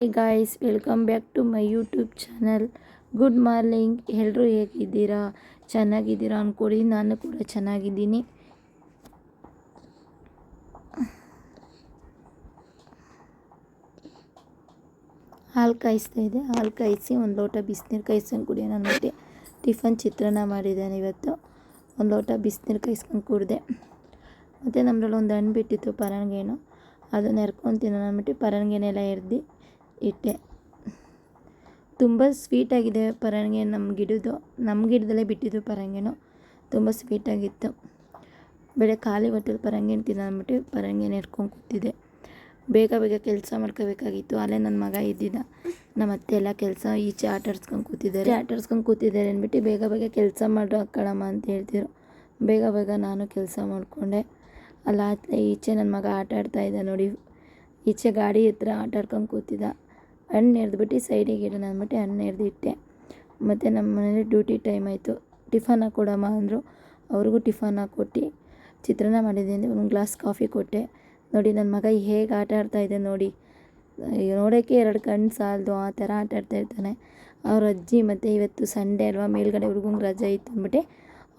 Hey guys, welcome back to my YouTube channel. Good morning. ಎಲ್ಲರೂ ಹೇಗಿದ್ದೀರಾ? ಚೆನ್ನಾಗಿದ್ದೀರಾ ಅಂದ್ಕೊಳ್ಳಿ. ನಾನು ಕೂಡ ಚೆನ್ನಾಗಿದ್ದೀನಿ. ಹಾಲು ಕಾಯಿಸ್ತಾ ಇದೆ. ಹಾಲು ಕಾಯಿಸಿ ಒಂದು ಲೋಟ ಬಿಸಿನೀರು ಕಾಯಿಸ್ಕೊಂಡು ಕುಡಿಯೋಣ ಅಂದ್ಬಿಟ್ಟು ಟಿಫನ್ ಚಿತ್ರಾನ್ನ ಮಾಡಿದ್ದೇನೆ ಇವತ್ತು. ಒಂದು ಲೋಟ ಬಿಸಿನೀರು ಕಾಯಿಸ್ಕೊಂಡು ಕುಡಿದೆ. ಮತ್ತು ನಮ್ಮದ್ರಲ್ಲಿ ಒಂದು ಹಣ್ಣು ಬಿಟ್ಟಿತ್ತು ಪರಂಗೇನು, ಅದನ್ನು ಎರ್ಕೊಂಡು ತಿನ್ನೋಣ ಅಂದ್ಬಿಟ್ಟು ಪರಂಗಿನೆಲ್ಲ ಎರ್ದು ಇಟ್ಟೆ. ತುಂಬ ಸ್ವೀಟಾಗಿದೆ ಪರಂಗಿ. ನಮ್ಮ ಗಿಡದಲ್ಲೇ ಬಿಟ್ಟಿದ್ದು ಪರಂಗಿನೂ ತುಂಬ ಸ್ವೀಟಾಗಿತ್ತು. ಬೆಳೆ ಖಾಲಿ ಹೊಟ್ಟೆಲಿ ಪರಂಗಿನ ತಿನ್ನೋ ಅಂದ್ಬಿಟ್ಟು ಪರಂಗಿನ ಎತ್ಕೊಂಡು ಕೂತಿದ್ದೆ. ಬೇಗ ಬೇಗ ಕೆಲಸ ಮಾಡ್ಕೋಬೇಕಾಗಿತ್ತು. ಅಲ್ಲೇ ನನ್ನ ಮಗ ಇದ್ದಿದ್ದ. ನಮ್ಮ ಅತ್ತೆ ಎಲ್ಲ ಕೆಲಸ ಈಚೆ ಆಟಾಡ್ಸ್ಕೊಂಡು ಕೂತಿದ್ದಾರೆ ಅಂದ್ಬಿಟ್ಟು ಬೇಗ ಬೇಗ ಕೆಲಸ ಮಾಡೋಕ್ಕಳಮ್ಮ ಅಂತ ಹೇಳ್ತಿದ್ರು. ಬೇಗ ಬೇಗ ನಾನು ಕೆಲಸ ಮಾಡಿಕೊಂಡೆ. ಅಲ್ಲ ಈಚೆ ನನ್ನ ಮಗ ಆಟ ಆಡ್ತಾಯಿದ್ದ ನೋಡಿ. ಈಚೆ ಗಾಡಿ ಹತ್ರ ಆಟ ಆಡ್ಕೊಂಡು ಕೂತಿದ್ದ. ಹಣ್ಣು ಎರ್ದ್ಬಿಟ್ಟು ಸೈಡಿಗೆ ಇಡೋಣ ಅಂದ್ಬಿಟ್ಟು ಹಣ್ಣು ಎರ್ದಿಟ್ಟೆ. ಮತ್ತು ನಮ್ಮ ಮನೇಲಿ ಡ್ಯೂಟಿ ಟೈಮ್ ಆಯಿತು. ಟಿಫನ್ ಹಾಕ್ಕೊಡಮ್ಮ ಅಂದರು. ಅವ್ರಿಗೂ ಟಿಫನ್ ಹಾಕ್ಕೊಟ್ಟು ಚಿತ್ರಾನ್ನ ಮಾಡಿದ್ದೀನಿ. ಒಂದು ಗ್ಲಾಸ್ ಕಾಫಿ ಕೊಟ್ಟೆ. ನೋಡಿ ನನ್ನ ಮಗ ಹೇಗೆ ಆಟ ಆಡ್ತಾಯಿದ್ದೆ ನೋಡಿ. ನೋಡೋಕ್ಕೆ 2 ಕಣ್ಣು ಸಾಲದು ಆ ಥರ ಆಟ ಆಡ್ತಾಯಿರ್ತಾನೆ. ಅವ್ರ ಅಜ್ಜಿ ಮತ್ತು ಇವತ್ತು ಸಂಡೇ ಅಲ್ವಾ, ಮೇಲ್ಗಡೆ ಹುಡುಗಂಗೆ ರಜೆ ಇತ್ತು ಅಂದ್ಬಿಟ್ಟು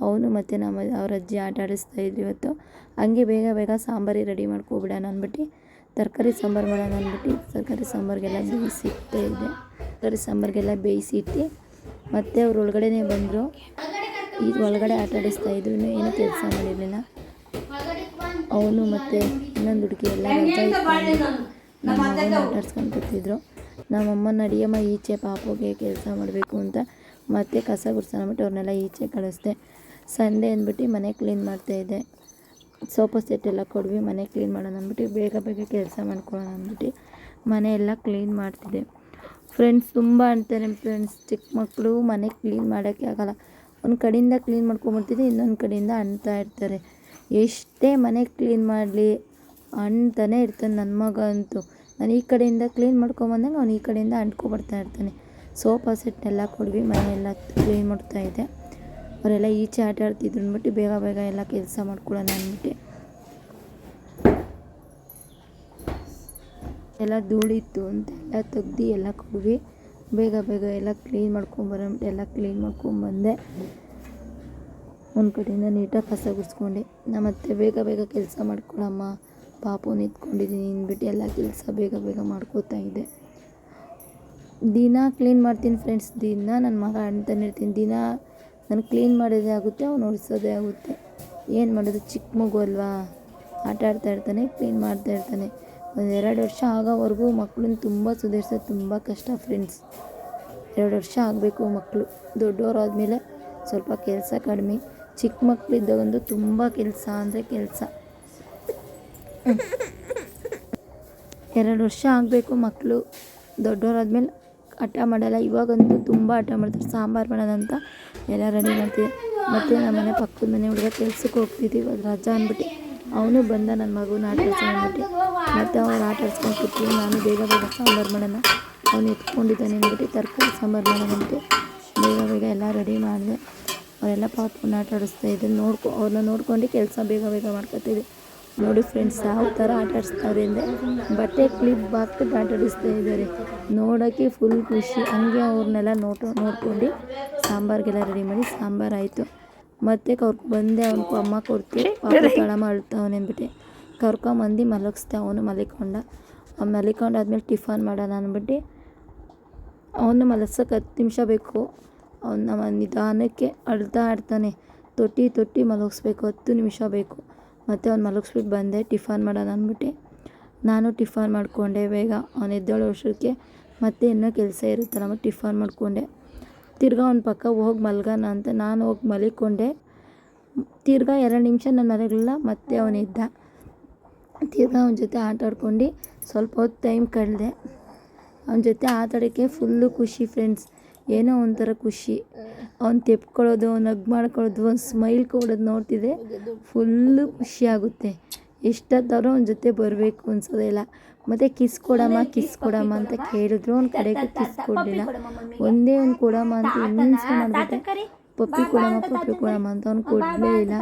ಅವನು ಮತ್ತು ಅವ್ರ ಅಜ್ಜಿ ಆಟ ಆಡಿಸ್ತಾಯಿದ್ರು ಇವತ್ತು. ಹಂಗೆ ಬೇಗ ಬೇಗ ಸಾಂಬಾರಿಗೆ ರೆಡಿ ಮಾಡ್ಕೊಬಿಡೋಣ ಅಂದ್ಬಿಟ್ಟು ತರಕಾರಿ ಸಾಂಬಾರು ಮಾಡೋಣ ಅಂದ್ಬಿಟ್ಟು ತರಕಾರಿ ಸಾಂಬಾರಿಗೆಲ್ಲ ಬೇಯಿಸಿಟ್ಟು ಮತ್ತು ಅವ್ರು ಒಳಗಡೆನೇ ಬಂದರು. ಈಗ ಒಳಗಡೆ ಆಟ ಆಡಿಸ್ತಾಯಿದ್ರು. ಏನೂ ಕೆಲಸ ಮಾಡಿರಲಿಲ್ಲ. ಅವನು ಮತ್ತು ಇನ್ನೊಂದು ಹುಡುಗಿ ಎಲ್ಲ ರಜೆ ಇಟ್ಕೊಂಡು ನಮ್ಮ ಮಗನ ಆಟ ಆಡ್ಸ್ಕೊಂಡು ಕೂತಿದ್ರು. ನಮ್ಮಮ್ಮ ನಡಿಯಮ್ಮ ಈಚೆ ಪಾಪುಗೆ ಕೆಲಸ ಮಾಡಬೇಕು ಅಂತ ಮತ್ತೆ ಕಸ ಗುಡ್ಸೋಣ ಅಂದ್ಬಿಟ್ಟು ಅವ್ರನ್ನೆಲ್ಲ ಈಚೆ ಕಳಿಸ್ದೆ. ಸಂಡೇ ಅಂದ್ಬಿಟ್ಟು ಮನೆ ಕ್ಲೀನ್ ಮಾಡ್ತಾಯಿದ್ದೆ. ಸೋಫಾ ಸೆಟ್ ಎಲ್ಲ ಕೊಡ್ವಿ ಮನೆ ಕ್ಲೀನ್ ಮಾಡೋಣ ಅಂದ್ಬಿಟ್ಟು ಬೇಗ ಬೇಗ ಕೆಲಸ ಮಾಡ್ಕೊಳ್ಳೋಣ ಅಂದ್ಬಿಟ್ಟು ಮನೆ ಎಲ್ಲ ಕ್ಲೀನ್ ಮಾಡ್ತಿದ್ದೆ. ಫ್ರೆಂಡ್ಸ್ ತುಂಬ ಅಂತಾರೆ ಫ್ರೆಂಡ್ಸ್, ಚಿಕ್ಕ ಮಕ್ಕಳು ಮನೆ ಕ್ಲೀನ್ ಮಾಡೋಕ್ಕೆ ಆಗೋಲ್ಲ. ಒಂದು ಕಡೆಯಿಂದ ಕ್ಲೀನ್ ಮಾಡ್ಕೊಂಬಿಡ್ತಿದ್ದೆ, ಇನ್ನೊಂದು ಕಡೆಯಿಂದ ಅಂಟ್ತಾ ಇರ್ತಾರೆ. ಎಷ್ಟೇ ಮನೆ ಕ್ಲೀನ್ ಮಾಡಲಿ ಅಂತಾನೆ ಇರ್ತಾನೆ ನನ್ನ ಮಗ ಅಂತೂ. ನಾನು ಈ ಕಡೆಯಿಂದ ಕ್ಲೀನ್ ಮಾಡ್ಕೊಂಬಂದಾಗ ಅವ್ನು ಈ ಕಡೆಯಿಂದ ಅಂಟ್ಕೊಬರ್ತಾ ಇರ್ತಾನೆ. ಸೋಫಾ ಸೆಟ್ನೆಲ್ಲ ಕೊಡ್ವಿ ಮನೆಯೆಲ್ಲ ಕ್ಲೀನ್ ಮಾಡ್ತಾಯಿದ್ದೆ. ಅವರೆಲ್ಲ ಈಚೆ ಆಟ ಆಡ್ತಿದ್ರು ಅಂದ್ಬಿಟ್ಟು ಬೇಗ ಬೇಗ ಎಲ್ಲ ಕೆಲಸ ಮಾಡ್ಕೊಳ್ಳೋಣ ಅಂದ್ಬಿಟ್ಟು ಎಲ್ಲ ಧೂಳಿತ್ತು ಅಂತ ಎಲ್ಲ ತೆಗ್ದು ಎಲ್ಲ ಕೊಡ್ವಿ. ಬೇಗ ಬೇಗ ಎಲ್ಲ ಕ್ಲೀನ್ ಮಾಡ್ಕೊಂಬರಂಬಿಟ್ಟು ಎಲ್ಲ ಕ್ಲೀನ್ ಮಾಡ್ಕೊಂಬಂದೆ. ಒಂದು ಕಡೆಯಿಂದ ನೀಟಾಗಿ ಕಸ ಗುಡಿಸ್ಕೊಂಡೆ. ನಮ್ಮತ್ತೆ ಬೇಗ ಬೇಗ ಕೆಲಸ ಮಾಡ್ಕೊಳಮ್ಮ, ಪಾಪು ನಿಂತ್ಕೊಂಡಿದ್ದೀನಿ ಅಂದ್ಬಿಟ್ಟು ಎಲ್ಲ ಕೆಲಸ ಬೇಗ ಬೇಗ ಮಾಡ್ಕೋತಾ ಇದ್ದೆ. ದಿನ ಕ್ಲೀನ್ ಮಾಡ್ತೀನಿ ಫ್ರೆಂಡ್ಸ್. ದಿನ ನನ್ನ ಮಗ ಅಂತಾನೆ ಇರ್ತೀನಿ. ದಿನ ನಾನು ಕ್ಲೀನ್ ಮಾಡೋದೇ ಆಗುತ್ತೆ, ಅವ್ನು ಒರೆಸೋದೇ ಆಗುತ್ತೆ. ಏನು ಮಾಡೋದು, ಚಿಕ್ಕ ಮಗು ಅಲ್ವಾ, ಆಟ ಆಡ್ತಾ ಇರ್ತಾನೆ, ಕ್ಲೀನ್ ಮಾಡ್ತಾ ಇರ್ತಾನೆ. ಒಂದು 2 ವರ್ಷ ಆಗೋವರೆಗೂ ಮಕ್ಕಳನ್ನ ತುಂಬ ಸುಧಾರಿಸೋದು ತುಂಬ ಕಷ್ಟ ಫ್ರೆಂಡ್ಸ್. 2 ವರ್ಷ ಆಗಬೇಕು ಮಕ್ಕಳು. ದೊಡ್ಡವರಾದಮೇಲೆ ಸ್ವಲ್ಪ ಕೆಲಸ ಕಡಿಮೆ. ಚಿಕ್ಕ ಮಕ್ಕಳಿದ್ದಾಗಂತೂ ತುಂಬ ಕೆಲಸ ಅಂದರೆ ಕೆಲಸ. 2 ವರ್ಷ ಆಗಬೇಕು ಮಕ್ಕಳು. ದೊಡ್ಡವರಾದ್ಮೇಲೆ ಹಠ ಮಾಡಲ್ಲ. ಇವಾಗಂತೂ ತುಂಬ ಹಠ ಮಾಡ್ತಾರೆ. ಸಾಂಬಾರು ಮಾಡೋಣ ಅಂತ ಎಲ್ಲ ರೆಡಿ ಮಾಡ್ತೀವಿ. ಮತ್ತು ನಮ್ಮನೆ ಪಕ್ಕದ ಮನೆ ಹುಡುಗ ಕೆಲ್ಸಕ್ಕೆ ಹೋಗ್ತಿದ್ದೀವಿ. ಅದು ರಜಾ ಅಂದ್ಬಿಟ್ಟು ಅವನು ಬಂದ. ನನ್ನ ಮಗುನ ಆಟ ಆಡ್ಸೋಣ ಅಂದ್ಬಿಟ್ಟು ಮತ್ತು ಅವ್ರು ಆಟ ಆಡ್ಸ್ಕೊಂಡು ಕೂತೀವಿ. ನಾನು ಬೇಗ ಬೇಗ ಸಾಂಬಾರು ಮಾಡೋಣ, ಅವನು ಎತ್ಕೊಂಡಿದ್ದಾನೆ ಅಂದ್ಬಿಟ್ಟು ತರಕಾರಿ ಸಾಂಬಾರು ಮಾಡೋಣ ಅಂದ್ಬಿಟ್ಟು ಬೇಗ ಬೇಗ ಎಲ್ಲ ರೆಡಿ ಮಾಡಿದೆ. ಅವರೆಲ್ಲ ಪಾಪನ ಆಟ ಆಡಿಸ್ತಾಯಿದ್ರು. ಅವ್ರನ್ನ ನೋಡ್ಕೊಂಡು ಕೆಲಸ ಬೇಗ ಬೇಗ ಮಾಡ್ಕೊತಿದ್ದೆ. ನೋಡಿ ಫ್ರೆಂಡ್ಸ್ ಯಾವ ಥರ ಆಟ ಆಡಿಸ್ತಾರೆ ಅಂದರೆ ಬಟ್ಟೆ ಕ್ಲಿಪ್ ಹಾಕ್ಬಿಟ್ಟು ಆಟ ಆಡಿಸ್ತಾ ಇದ್ದಾರೆ. ನೋಡೋಕ್ಕೆ ಫುಲ್ ಖುಷಿ. ಹಂಗೆ ಅವ್ರನ್ನೆಲ್ಲ ನೋಡ್ಕೊಂಡು ಸಾಂಬಾರಿಗೆಲ್ಲ ರೆಡಿ ಮಾಡಿ ಸಾಂಬಾರು ಆಯಿತು. ಮತ್ತು ಬಂದೆ. ಅವ್ನಿಗೆ ಅಮ್ಮ ಕೊಡ್ತು. ಪಾಪು ತಳಮ ಅಳ್ತಾವನೆ ಅಂದ್ಬಿಟ್ಟು ಕರ್ಕೊಂಬಂದು ಮಲಗಿಸ್ದೆ. ಅವನು ಮಲಿಕೊಂಡಾದ್ಮೇಲೆ ಟಿಫನ್ ಮಾಡೋಣ ಅಂದ್ಬಿಟ್ಟು ಅವನು ಮಲಗ್ಸೋಕೆ 10 ನಿಮಿಷ ಬೇಕು. ಅವನ್ನ ನಿಧಾನಕ್ಕೆ ಅಳ್ತಾ ಆಡ್ತಾನೆ. ತೊಟ್ಟಿ ಮಲಗಿಸ್ಬೇಕು, 10 ನಿಮಿಷ ಬೇಕು. ಮತ್ತು ಅವ್ನು ಮಲಗಿಸ್ಬಿಟ್ಟು ಬಂದೆ. ಟಿಫನ್ ಮಾಡೋಣ ಅಂದ್ಬಿಟ್ಟು ನಾನು ಟಿಫನ್ ಮಾಡಿಕೊಂಡೆ ಬೇಗ. ಅವನು ಎದ್ದೇಳೋ ವರ್ಷಕ್ಕೆ ಮತ್ತೆ ಇನ್ನೂ ಕೆಲಸ ಇರುತ್ತಲ್ಲ, ಟಿಫನ್ ಮಾಡಿಕೊಂಡೆ. ತಿರ್ಗಾ ಅವ್ನ ಪಕ್ಕ ಹೋಗಿ ಮಲ್ಗೋಣ ಅಂತ ನಾನು ಹೋಗಿ ಮಲಿಕೊಂಡೆ. ತಿರ್ಗಾ 2 ನಿಮಿಷ ನಾನು ಮಲಗಲಿಲ್ಲ. ಮತ್ತೆ ಅವನಿದ್ದ. ತಿರ್ಗಾ ಅವನ ಜೊತೆ ಆಟ ಆಡ್ಕೊಂಡು ಸ್ವಲ್ಪ ಹೊತ್ತು ಟೈಮ್ ಕಳೆದೆ. ಅವನ ಜೊತೆ ಆಟ ಆಡೋಕ್ಕೆ ಫುಲ್ಲು ಖುಷಿ ಫ್ರೆಂಡ್ಸ್. ಏನೋ ಒಂಥರ ಖುಷಿ. ಅವ್ನು ತೆಪ್ಕೊಳ್ಳೋದು, ಅವ್ನು ಹಗ್ ಮಾಡ್ಕೊಳ್ಳೋದು, ಒಂದು ಸ್ಮೈಲ್ ಕೊಡೋದು ನೋಡ್ತಿದ್ದೆ ಫುಲ್ಲು ಖುಷಿ ಆಗುತ್ತೆ. ಎಷ್ಟೊತ್ತಾದ್ರೂ ಅವನ ಜೊತೆ ಬರಬೇಕು ಅನ್ಸೋದಿಲ್ಲ. ಮತ್ತು ಕಿಸ್ ಕೊಡಮ್ಮ ಅಂತ ಕೇಳಿದ್ರು. ಅವ್ನ ಕಡೆಗೂ ಕಿಸ್ ಕೊಡಲಿಲ್ಲ. ಒಂದೇ ಒಂದು ಕೊಡಮ್ಮ ಅಂತ ಹಿಂಸೆ ಮಾಡಿಬಿಟ್ಟೆ. ಪಪ್ಪಿ ಕೊಡಮ್ಮ ಅಂತ ಅವ್ನು ಕೊಡಲೇ ಇಲ್ಲ.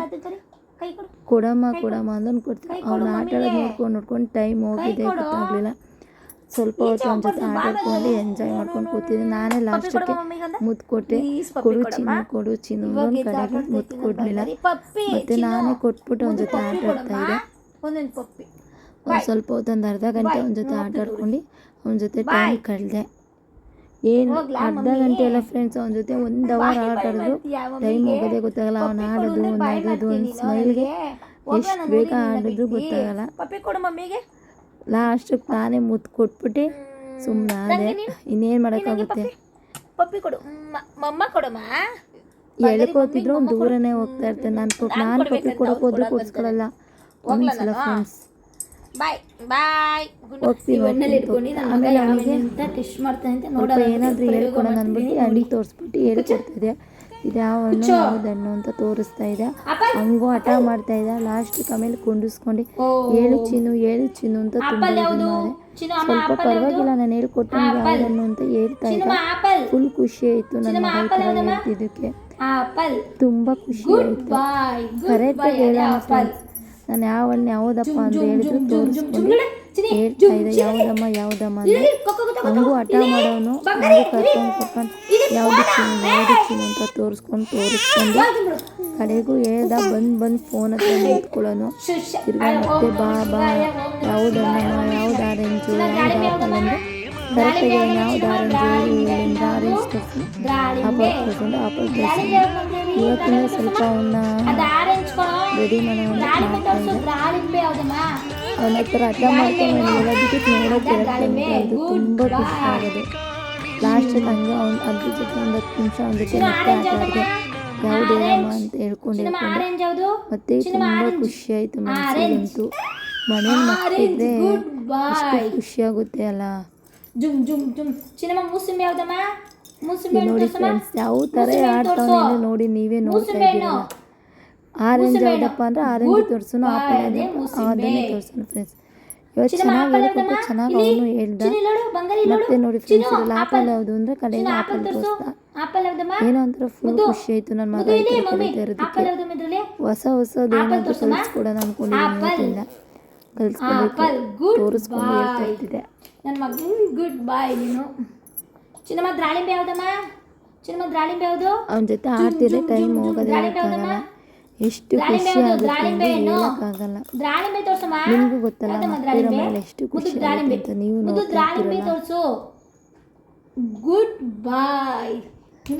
ಕೊಡಮ್ಮ ಅಂತ ಅವ್ನು ಕೊಡ್ತೀನಿ. ಅವ್ನು ಆಟ ಆಡೋದು ನೋಡ್ಕೊಂಡು ಟೈಮ್ ಹೋಗಿದೆ ಗೊತ್ತಾಗಲಿಲ್ಲ. ಸ್ವಲ್ಪ ಹೊತ್ತು ಅವನ ಜೊತೆ ಆಟ ಆಡ್ಕೊಂಡು ಎಂಜಾಯ್ ಮಾಡ್ಕೊಂಡು ಕೂತಿದ್ದೆ. ನಾನೇ ಲಾಸ್ಟಕ್ಕೆ ಮುತ್ತು ಕೊಟ್ಟೆ, ಕೊಡು ಚಿನ್ನು ಒಂದು ಕಡೆಗೆ ಮುತ್ತು ಕೊಡಲಿಲ್ಲ. ಮತ್ತು ನಾನೇ ಕೊಟ್ಬಿಟ್ಟು ಅವನ ಜೊತೆ ಆಟ ಆಡ್ತಾ ಇದ್ದೆ. ಸ್ವಲ್ಪ ಹೊತ್ತು ಒಂದು ಅರ್ಧ ಗಂಟೆ ಅವನ ಜೊತೆ ಆಟ ಆಡ್ಕೊಂಡು ಅವನ ಜೊತೆ ಟೈಮ್ ಕಳೆದೆ. ಏನು ಅರ್ಧ ಗಂಟೆ ಎಲ್ಲ ಫ್ರೆಂಡ್ಸ್ ಅವನ ಜೊತೆ 1 ಅವರ್ ಆಟ ಆಡಿದ್ರು ಟೈಮ್ ಹೋಗೋದೇ ಗೊತ್ತಾಗಲ್ಲ. ಅವನು ಆಡೋದು, ಒಂದು ನಗೋದು, ಒಂದು ಸ್ಮೈಲ್ಗೆ ಎಷ್ಟು ಬೇಗ ಆಡಿದ್ರು ಗೊತ್ತಾಗಲ್ಲ. ಲಾಸ್ಟಿಗೆ ನಾನೇ ಮುತ್ತು ಕೊಟ್ಬಿಟ್ಟು ಸುಮ್ಮನೆ ಅದೇ, ಇನ್ನೇನು ಮಾಡೋಕ್ಕಾಗುತ್ತೆ. ಎಳ್ಕೋತಿದ್ರು ಅವ್ನು ದೂರನೇ ಹೋಗ್ತಾ ಇರ್ತಾನೆ. ನಾನು ಪಪ್ಪಿ ಕೊಡೋಕೆ ಹೋದ್ರೆ ಕೊಡ್ಸ್ಕೊಳ್ಳಲ್ಲ. ಒಂದ್ಸಲ ಫ್ರೆಂಡ್ಸ್ ಹೋಗ್ತೀನಿ. ಆಮೇಲೆ ಅವನಿಗೆ ಏನಾದರೂ ಹೇಳ್ಕೊಡೋಣ ಅಂದ್ಬಿಟ್ಟು ಹಣ್ಣು ತೋರಿಸ್ಬಿಟ್ಟು ಹೇಳ್ಕೊಡ್ತಿದ್ದೆ. ಇದು ಯಾವ ಹಣ್ಣು ಯಾವ್ದು ಹಣ್ಣು ಅಂತ ತೋರಿಸ್ತಾ ಇದೆ. ಹಂಗೂ ಹಠ ಮಾಡ್ತಾ ಇದ್ದ. ಲಾಸ್ಟಿಗೆ ಆಮೇಲೆ ಕುಂಡಿಸ್ಕೊಂಡು ಹೇಳು ಚಿನ್ನು ಅಂತ ತುಂಬ ಸ್ವಲ್ಪ ಪರವಾಗಿಲ್ಲ, ನಾನು ಹೇಳ್ಕೊಟ್ಟೆ ಯಾವ್ದನ್ನು ಅಂತ ಹೇಳ್ತಾ ಇದ್ದ. ಫುಲ್ ಖುಷಿ ಆಯಿತು ನನ್ನ ಮಗ ಈ ಥರ ಹೇಳ್ತಿದ್ದಕ್ಕೆ, ತುಂಬ ಖುಷಿ ಆಯಿತು. ಕರೆಕ್ಟಾಗಿ ಹೇಳೋಣ ಫ್ರೆಂಡ್ಸ್, ನಾನು ಯಾವ ಹಣ್ಣು ಯಾವುದಪ್ಪ ಅಂತ ಹೇಳಿದ್ರು ತೋರಿಸ್ಕೊಂಡು ಹೇಳ್ತಾ ಇದ್ದೆ. ಯಾವುದಮ್ಮ ಅಂದರೆ ಹಂಗೂ ಹಠ ಮಾಡೋನು. ಹಂಗೂ ಕರ್ಕೊಂಡು ಯಾವುದು ಚಿನ್ನು ಅಂತ ತೋರಿಸ್ಕೊಂಡು ಕಡೆಗೂ ಹೇಳ್ದ. ಬಂದು ಫೋನ್ ಹತ್ರ ನಿಂತ್ಕೊಳ್ಳೋನು. ತಿರ್ಗಾ ಮತ್ತೆ ಬಾ ಯಾವುದಣ್ಣಮ್ಮ, ಯಾವ್ದು ಆರೆಂಜು, ಯಾವ್ದು ಆಪಲ್ ಅಂದರೆ ಕರೆಕ್ಟಾಗಿ ಯಾವ್ದು ಆರೆಂಜ್ ತರಿಸಿ ಆಪಲ್ ತರಿಸ್ಕೊಂಡು ಇವತ್ತಿನ ಸ್ವಲ್ಪ ಅವನ್ನ ರೆಡಿ ಮಾಡೋಣ ಮಾಡ್ತಾ ಇದ್ದೆ. ಅವನ ಹತ್ರ ಹಠ ಮಾಡ್ಕೊಂಡು ಹೇಳೋದಕ್ಕೆ ನೋಡೋಕೆ ಅದು ತುಂಬ ಖುಷಿ ಆಗೋದು. ಲಾಸ್ಟಲ್ಲಿ ಹಂಗೆ ಅದ್ರ ಜೊತೆ ಒಂದು 10 ನಿಮಿಷ ಅವನ ಜೊತೆ ಮತ್ತೆ ಆಟ ಆಡಿದೆ. ಯಾವುದು ಹೇಳಮ್ಮ ಅಂತ ಹೇಳ್ಕೊಂಡು ಮತ್ತೆ ತುಂಬ ಖುಷಿ ಆಯಿತು. ಮನಸ್ಸಿಗಂತೂ ಮನೇಲಿ ಮಕ್ಕಳಿದ್ರೆ ಎಷ್ಟು ಖುಷಿ ಆಗುತ್ತೆ ಅಲ್ಲ. ನೋಡಿ ಫ್ರೆಂಡ್ಸ್, ಯಾವ ಥರ ಆಡ್ತಾವನೆ ನೋಡಿ, ನೀವೇ ನೋಡ್ತಾ ಇದ್ದೀರಲ್ಲ. ಆರೆಂಜ್ ಯಾವುದಪ್ಪ ಅಂದರೆ ಆರೆಂಜ್ ತೋರಿಸೋನು, ಆಪಲ್ ಅದನ್ನೇ ತೋರಿಸೋನು ಫ್ರೆಂಡ್ಸ್. ಇವತ್ತು ಚೆನ್ನಾಗಿ ಹೇಳ್ಕೊಟ್ಟು ಚೆನ್ನಾಗಿ ಅವನು ಹೇಳ್ದ. ಮತ್ತೆ ನೋಡಿ ಫ್ರೆಂಡ್ಸ್, ಇದ್ರಲ್ಲಿ ಆಪಲ್ ಯಾವುದು ಅಂದರೆ ಕಡೆಯಿಂದ ಆಪಲ್ ತೋರಿಸ್ದ. ಏನೋ ಒಂಥರ ಫುಲ್ ಖುಷಿ ಆಯಿತು ನನ್ನ ಮಗ ಕಲಿತಾ ಇರೋದಕ್ಕೆ. ಹೊಸದೇನಾದರೂ ಕಲಿಸ್ಕೊಡೋಣ ಅಂದ್ಕೊಂಡಿದ್ದೀನಿ. ಇವತ್ತಿಂದ ಕಲಿಸ್ಕೊಬೇಕು, ತೋರಿಸ್ಕೊಂಡು ಹೇಳ್ತಾ ಇರ್ತಿದ್ದೆ. ನನ್ನ ಮಗನ ಗುಡ್ ಬಾಯ್. ನೀನು ಚಿನ್ನಮ್ಮ ದ್ರಾಳಿಂಬೆ ಯಾವುದು? ಅವನ ಜೊತೆ ಆಡ್ತಿದ್ರೆ ಟೈಮ್ ಹೋಗೋದೇ ಗೊತ್ತಾಗಲ್ಲ. ಎಷ್ಟು ಖುಷಿ ಆಗುತ್ತೆ ಅಂದರೆ ಹೇಳೋಕ್ಕಾಗಲ್ಲ. ನಿಮಗೂ ಗೊತ್ತಲ್ಲ ಮಕ್ಕಳ ಮೇಲೆ ಎಷ್ಟು ಖುಷಿ ಆಗುತ್ತೆ ಅಂತ. ನೀವು ನೋಡ್ತಿರ್ತೀರಲ್ಲ. ಗುಡ್ ಬಾಯ್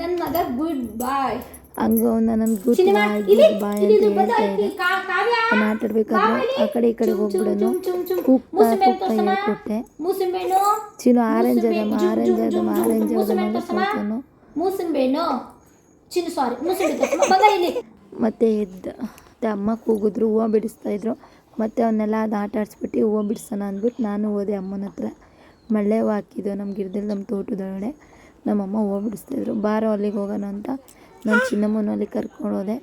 ನನ್ನ ಮಗ, ಗುಡ್ ಬಾಯ್. ಹಂಗ ನನಗೆ ಗುಡ್ ಬಾಯ್ ಅಂತ ಹೇಳ್ತಾ ಇದೆ. ನಾನು ಆಟ ಆಡ್ಬೇಕಾದ್ರೆ ಆ ಕಡೆ ಈ ಕಡೆ ಹೋಗ್ಬಿಡೋನು. ಕೂಗ್ತಾ ಹೇಳ್ಕೊಟ್ಟೆ. ಚಿನ್ನು ಆರೆಂಜ್ ಅದಮ್ಮ ಮತ್ತೆ ಅಮ್ಮ ಕೂಗಿದ್ರು, ಹೂವು ಬಿಡಿಸ್ತಾಯಿದ್ರು. ಮತ್ತು ಅವನ್ನೆಲ್ಲ ಅದು ಆಟ ಆಡಿಸ್ಬಿಟ್ಟು ಹೂವು ಬಿಡಿಸೋಣ ಅಂದ್ಬಿಟ್ಟು ನಾನು ಹೋದೆ ಅಮ್ಮನ ಹತ್ರ. ಮಳ್ಳೆ ಹೂವು ಹಾಕಿದ್ದು ನಮ್ಮ ಗಿಡದಲ್ಲಿ, ನಮ್ಮ ತೋಟದೊಳಗಡೆ. ನಮ್ಮಮ್ಮ ಹೂವು ಬಿಡಿಸ್ತಾಯಿದ್ರು. ಬಾರೋ ಅಲ್ಲಿಗೆ ಹೋಗೋಣ ಅಂತ ನಾನು ಚಿನ್ನಮ್ಮನ ಅಲ್ಲಿ ಕರ್ಕೊಂಡು ಹೋದೆ.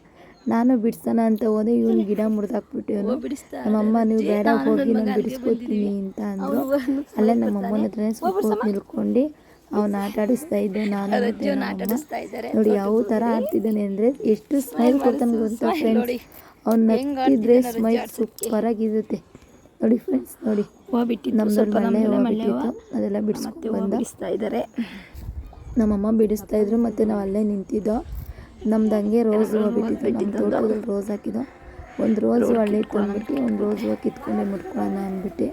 ನಾನು ಬಿಡಿಸೋಣ ಅಂತ ಹೋದೆ. ಇವನು ಗಿಡ ಮುರಿದಾಕ್ಬಿಟ್ಟು ಇವನು. ನಮ್ಮಮ್ಮ ನೀವು ಬೇಡ ಹೋಗಿ ನಾನು ಬಿಡಿಸ್ಕೊತೀನಿ ಅಂತ ಅಂದರು. ಅಲ್ಲೇ ನಮ್ಮಮ್ಮನ ಹತ್ರನೇ ಸ್ವಲ್ಪ ಹೊತ್ತು ನಿಲ್ಕೊಂಡು ಅವನ್ನ ಆಟ ಆಡಿಸ್ತಾ ಇದ್ದೆ. ನಾನು ನೋಡಿ ಯಾವ ಥರ ಆಡ್ತಿದ್ದಾನೆ ಅಂದರೆ ಎಷ್ಟು ಸ್ಮೈಲ್ ಕೊಡ್ತಾನೆ ಗೊತ್ತಾ ಫ್ರೆಂಡ್ಸ್. ಅವ್ನು ನಗ್ತಿದ್ರೆ ಸ್ಮೈಲ್ ಸೂಪರಾಗಿರುತ್ತೆ ನೋಡಿ ಫ್ರೆಂಡ್ಸ್. ನೋಡಿ ನಮ್ಮದ್ರಲ್ಲಿ ಮಳೆ ಬಿಟ್ಟಿತ್ತು, ಅದೆಲ್ಲ ಬಿಡಿಸ್ಕೊಂಡು ಬಂದ ನಮ್ಮಮ್ಮ ಬಿಡಿಸ್ತಾ ಇದ್ರು. ಮತ್ತು ನಾವು ಅಲ್ಲೇ ನಿಂತಿದ್ದೋ. ನಮ್ದು ಹಂಗೆ ರೋಸ್ ಹೂವು ಬಿಟ್ಟಿತ್ತು. ನಮ್ಮ ತೋಟದಲ್ಲಿ ರೋಸ್ ಹಾಕಿದ್ದೋ. ಒಂದು ರೋಸ್ ಒಳ್ಳೆ ಇತ್ತು ಅಂದ್ಬಿಟ್ಟು ಒಂದು ರೋಸ್ ಹೂವು ಕಿತ್ಕೊಂಡೆ ಮುಟ್ಕೊಳ್ಳೋಣ ಅಂದ್ಬಿಟ್ಟು.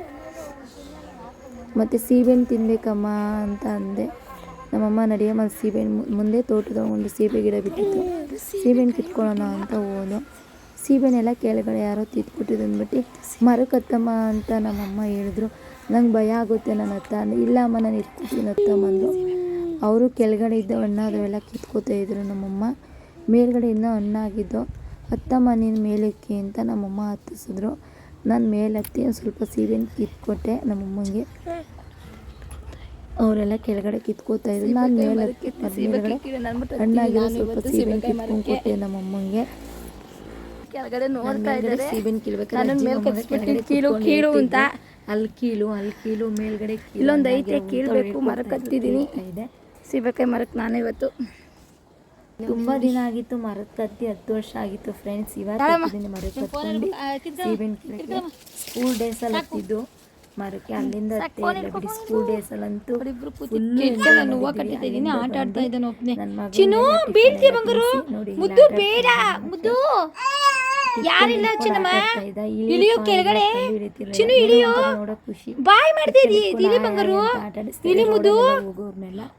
ಮತ್ತು ಸೀಬೆಹಣ್ಣು ತಿನ್ನಬೇಕಮ್ಮ ಅಂತ ಅಂದೆ. ನಮ್ಮಮ್ಮ ನಡಿಯಮ್ಮ ಸೀಬೆಹಣ್ಣು ಮುಂದೆ ತೋಟದ ಒಂದು ಸೀಬೆ ಗಿಡ ಬಿಟ್ಟಿತ್ತು, ಸೀಬೆಹಣ್ಣು ಕಿತ್ಕೊಳ್ಳೋಣ ಅಂತ ಹೋದೋ. ಸೀಬೆಹಣ್ಣೆಲ್ಲ ಕೆಳಗಡೆ ಯಾರೋ ತಿತ್ಬಿಟ್ಟಿದ್ದು ಅಂದ್ಬಿಟ್ಟು ಮರಕ್ಕೆ ಹತ್ತಮ್ಮ ಅಂತ ನಮ್ಮಮ್ಮ ಹೇಳಿದ್ರು. ನಂಗೆ ಭಯ ಆಗುತ್ತೆ ನಾನು ಹತ್ತ ಅಂದೆ. ಇಲ್ಲ ಅಮ್ಮ ನಾನು ಇಟ್ಕೊತೀನಿ ಹತ್ತಮ್ಮಂದು. ಅವರು ಕೆಳಗಡೆ ಇದ್ದ ಹಣ್ಣಾದವೆಲ್ಲ ಕಿತ್ಕೋತಾ ಇದ್ರು. ನಮ್ಮಮ್ಮ ಮೇಲ್ಗಡೆ ಇನ್ನೂ ಹಣ್ಣಾಗಿದ್ದು. ಹತ್ತಮ್ಮ ನೀನು ಮೇಲಕ್ಕೆ ಅಂತ ನಮ್ಮಮ್ಮ ಹತ್ತಿಸಿದ್ರು. ನಾನು ಮೇಲೆ ಹತ್ತಿ ಒಂದು ಸ್ವಲ್ಪ ಸೀಬೆಹಣ್ಣು ಕಿತ್ಕೊಟ್ಟೆ ನಮ್ಮಮ್ಮಂಗೆ. ಅವರೆಲ್ಲ ಕೆಳಗಡೆ ಕಿತ್ಕೋತಾ ಇದ್ರು. ನಾನು ಮೇಲೆ ಮೇಲ್ಗಡೆ ಹಣ್ಣಾಗಿರೋ ಸ್ವಲ್ಪ ಸೀಬೆಹಣ್ಣು ಕಿತ್ಕೊಂಡು ಕೊಟ್ಟೆ ನಮ್ಮಮ್ಮಂಗೆ. ಕೆಳಗಡೆ ನೋಡ್ತಾ ಇದ್ದಾರೆ ಸೀಬೆಹಣ್ಣು ಕೀಳ್ಬೇಕು ಅಂತ. ಅಲ್ಲಿ ಕೀಳು ಮೇಲ್ಗಡೆ ಇಲ್ಲೊಂದು ಐತೆ ಕೀಳ್ಬೇಕು. ಮರಕ್ಕೆ ಹತ್ತಿದ್ದೀನಿ ಇದೆ ಸೀಬೆಕಾಯಿ ಮರಕ್ಕೆ. ನಾನು ಇವತ್ತು ತುಂಬ ದಿನ ಆಗಿತ್ತು ಮರಕ್ಕೆ ಹತ್ತಿ, 10 ವರ್ಷ ಆಗಿತ್ತು ಫ್ರೆಂಡ್ಸ್. ಇವತ್ತು ಮರಕ್ಕೆ ಹತ್ಕೊಂಡು ಸೀಬೆಹಣ್ಣು ಕೀಳಕ್ಕೆ. ಸ್ಕೂಲ್ ಡೇಸಲ್ಲಿ ಹತ್ತಿದ್ದು. ಮರಕ್ಕೆ ಅಲ್ಲಿಂದ ಹತ್ತೆ ಇಲ್ಲ ಬಿಡಿ. ಸ್ಕೂಲ್ ಡೇಸಲ್ಲಂತೂ ನಾನು ಹೂವು ಕಟ್ಟಿದ್ದೀನಿ, ಆಟ ಆಡ್ತಾ ಇದ್ದಾನೆ ಒಬ್ಬನೇ. ಚಿನ್ನು ಬೀಳ್ತಿ ಬಂಗಾರು, ಮುದ್ದು ಬೇಡ ಮುದ್ದು, ಯಾರಿಲ್ಲ ಚಿನ್ನಮ್ಮ, ಇಳಿಯೋ ಕೆಳಗಡೆ, ಚಿನ್ನು ಇಳಿಯೋ, ಬಾಯ್ ಮಾಡ್ತೀರಿ ಇಳಿ ಬಂಗಾರು, ಇಳಿ ಮುದ್ದು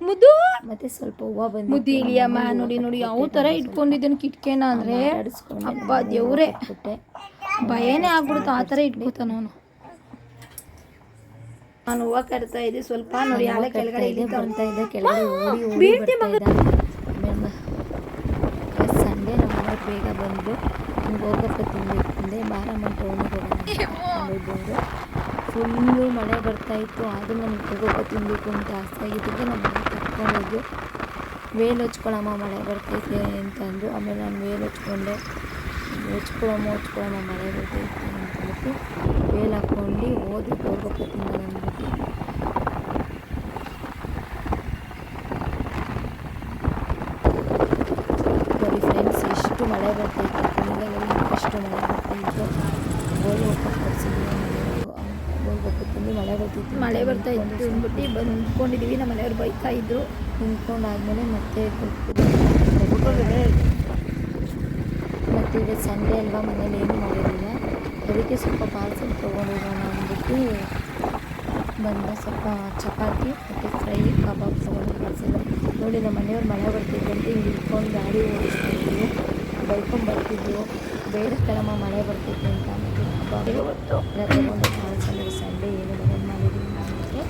ಮುದ್ದು, ಮತ್ತೆ ಸ್ವಲ್ಪ ಹೂವು ಬಂದು ಮುದ್ದು ಇಳಿಯಮ್ಮ. ನೋಡಿ ನೋಡಿ ಯಾವ ಥರ ಇಟ್ಕೊಂಡಿದ್ದೇನೆ ಕಿಟ್ಕೆನ ಅಂದರೆ ಅಪ್ಪ ದೇವ್ರೆ, ಭಯನೇ ಆಗ್ಬಿಡುತ್ತೆ ಆ ಥರ ಇಟ್ಕೋತಾನ ಅವನು. ನಾನು ಹೂವು ಕಟ್ತಾ ಇದ್ದೆ ಸ್ವಲ್ಪ ನೋಡಿ, ಆಲೆ ಕೆಳಗಡೆ ಬರ್ತಾ ಇದ್ದೆ, ಕೆಳಗಡೆ ಓಡಿ ಓಡಿ ಬರ್ತಾ ಇದ್ದ. ಆಮೇಲೆ ಸಂಡೇ ನಮ್ಮ ಮನೆಯವ್ರು ಬೇಗ ಬಂದು ಹಿಂಗೆ ಹೋಗಪ್ಪ ತಿಂದೆ ಬಾರಮ್ಮ ಟೌನಿಗೆ ಹೋಗೋಣ. ಫುಲ್ಲು ಮಳೆ ಬರ್ತಾಯಿತ್ತು, ಆದರೂ ನನಗೆ ಹೋಗಪ್ಪ ತಿನ್ನಬೇಕು ಅಂತ ಆಸೆ ಆಗಿದ್ದಕ್ಕೆ ನಮ್ಮ ಮನೆ ಕರ್ಕೊಂಡೋಗಿ ವೇಲ್ ಹಚ್ಕೊಳಮ್ಮ ಮಳೆ ಬರ್ತೈತೆ ಅಂತಂದು. ಆಮೇಲೆ ನಾನು ವೇಲ್ ಹಚ್ಕೊಂಡೆ, ಹಚ್ಕೊಳಮ್ಮ ಮಳೆ ಬರ್ತೈತೆ ಅಂತಂದ್ಬಿಟ್ಟು ವೇಲ್ ಹಾಕ್ಕೊಂಡು ಹೋಗಿ ಹೋಗಪ್ಪ ತಿನ್ನೋಣ ಅಂದ್ಬಿಟ್ಟು. ನೋಡಿ ಫ್ರೆಂಡ್ಸ್, ಎಷ್ಟು ಮಳೆ ಬರ್ತೈತೆ, ಕುಣಿಗಲಲ್ಲಿ ಎಷ್ಟು ಮಳೆ ಬರ್ತಾಯಿತ್ತು. ಗೋಲ್ಗೊಪ್ಪ ತಿಂದು ಮಳೆ ಬರ್ತಿತ್ತು, ಮಳೆ ಬರ್ತಾ ಇತ್ತು ಅಂದ್ಬಿಟ್ಟು ಬಂದ್ಕೊಂಡಿದ್ದೀವಿ. ನಮ್ಮ ಮನೆಯವ್ರು ಬೈತಾ ಇದ್ರು. ನಿಂತ್ಕೊಂಡಾದ್ಮೇಲೆ ಮತ್ತೆ ಈಗ ಸಂಡೇ ಅಲ್ವಾ, ಮನೇಲಿ ಏನೂ ಮಾಡಿರಲಿಲ್ಲ, ಅದಕ್ಕೆ ಸ್ವಲ್ಪ ಪಾರ್ಸೆಲ್ ತೊಗೊಂಡಿರೋಣ ಅಂದ್ಬಿಟ್ಟು ಬಂದ. ಸ್ವಲ್ಪ ಚಪಾತಿ ಮತ್ತು ಫ್ರೈ ಕಬಾಬ್ ತೊಗೊಂಡು ಪಾರ್ಸೆಲ್. ನೋಡಿ ನಮ್ಮ ಮನೆಯವ್ರು ಮಳೆ ಬರ್ತಿದ್ದಂತೆ ಹಿಂಗೆ ಇಟ್ಕೊಂಡು ಗಾಡಿ ಓಡಿಸ್ತಾ ಇದ್ವಿ, ಬೈಕೊಂಡು ಬರ್ತಿದ್ವು. ಬೇಡ ಕಣಮ್ಮ ಮಳೆ ಬರ್ತೈತೆ ಅಂತ ಅಂದ್ಬಿಟ್ಟು ಕಬಾಬ್ ಎಲ್ಲ ತೊಗೊಂಡು ಪಾರ್ಸೆಲ್. ಸಂಡೇ ಏನು ಮನೇಲಿ ಮಾಡಿದ್ದೀವಿ ಅಂದರೆ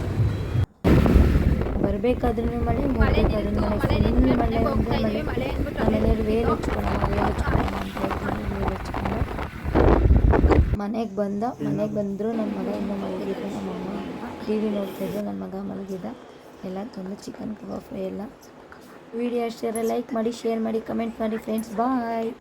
ಬರಬೇಕಾದ್ರೂ ಮಳೆ, ಹೋಗ್ಬೇಕಾದ್ರೂ ಮಳೆ, ಫುಲ್ ಮಳೆ ಅಂದರೆ ಮಳೆ. ಮನೆಯವ್ರು ವೇಲ್ ಹಚ್ಕೊಳಮ್ಮ ಅಂತ ಹೇಳ್ತೀನಿ, ವೇಲ್ ಹಚ್ಕೊಂಡು ಮನೆಗೆ ಬಂದರು. ನನ್ನ ಮಗ ಇನ್ನೂ ಮಲಗಿದ್ದು, ನಮ್ಮಮ್ಮ ಟಿ ವಿ ನೋಡ್ತಾಯಿದ್ರು, ನನ್ನ ಮಗ ಮಲಗಿದ್ದ. ಎಲ್ಲ ತಂದು ಚಿಕನ್ ಕಬಾಬ್ ಫ್ರೈ ಎಲ್ಲ. ವಿಡಿಯೋ ಅಷ್ಟೇ, ಲೈಕ್ ಮಾಡಿ, ಶೇರ್ ಮಾಡಿ, ಕಮೆಂಟ್ ಮಾಡಿ ಫ್ರೆಂಡ್ಸ್. ಬಾಯ್.